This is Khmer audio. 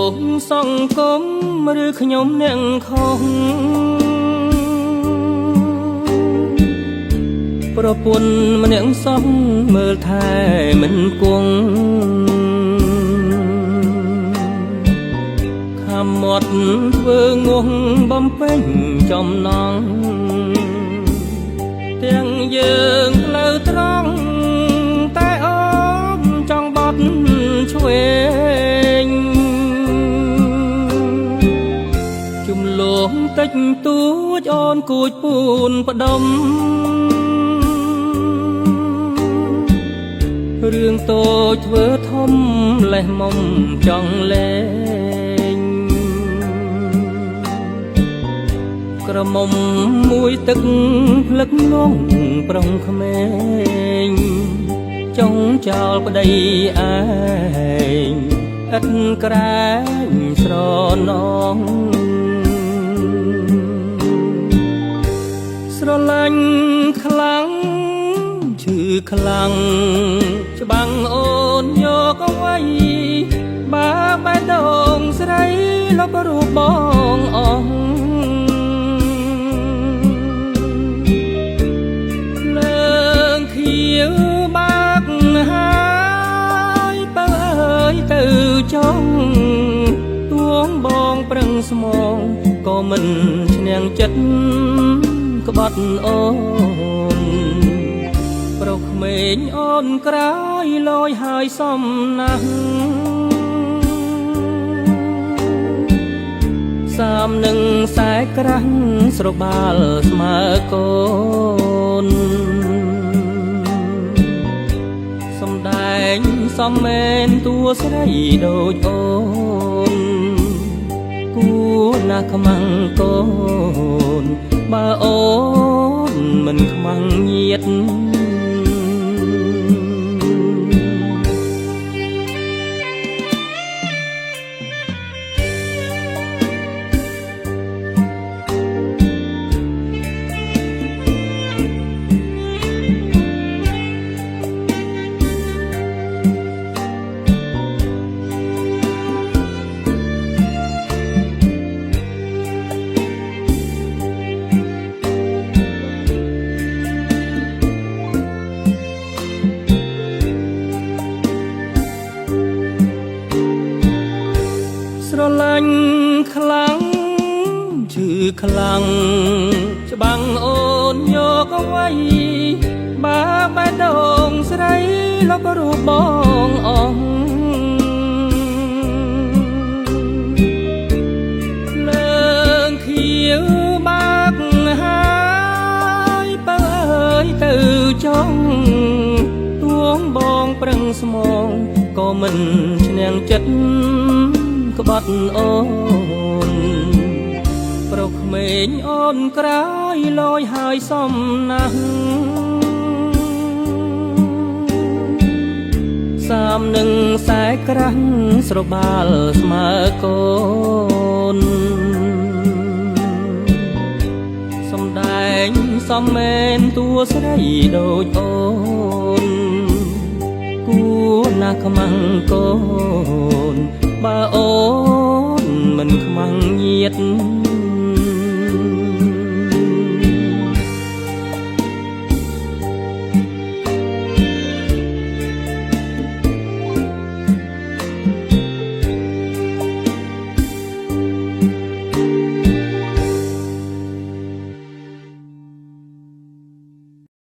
លោកសង្គមឬខ្ញុំអ្នកខុសប្រពន្ធម្នាក់សោះមើលថែមិនគង់ខាំមាត់ធ្វើងងបំពេញចំណងទាំងយើងផ្លូវត្រង់តែអូនចង់បត់ឆ្វេងជំលងតិចតួចអូនគួចពូនផ្ដុំរឿងតូចធ្វើធំលេះមុំចង់លេងក្រមុំមួយទឹកភ្លឹកងងប្រុងក្មេងចង់ចោលប្តីឯងឥតក្រែងស្រណងស្រឡាញ់ខ្លាំងឈឺខ្លាំងច្បាំងអូនយកអ្វីបើបែរដងស្រីលបរូបបងអស់លើងខៀវបាក់ហើយបើអើយទៅចង់ទួងបងប្រឹងស្មងក៏មិនឈ្នះចិត្តក្បត់អូនប្រុសក្មេងអូនក្រោយលយហើយសំណាស់សាមនឹងខ្សែក្រាស់ស្របាលស្មើកូនសំដែងសំមែនតួស្រីដូចអូនគួរណាស់ខ្មាំងកូនបើអូនមិនខ្មាំងញាតស្រឡាញ់ខ្លាំងឈឺខ្លាំងច្បាំងអូនយកអ្វីបើបែរដងស្រីលបរូបបងអស់លើងខៀវបាក់ហើយបើអើយទៅចង់ទួងបងប្រឹងស្មងក៏មិនឈ្នះចិត្តក្បត់អូនប្រុសក្មេងអូនក្រោយលយហើយសំណាស់សាមនឹងខ្សែក្រាស់ស្របាលស្មើកូនសំដែងសំមែនតួស្រីដូចអូនគួរណាស់ខ្មាំងកូនបើអូនមិនខ្មាំងញាត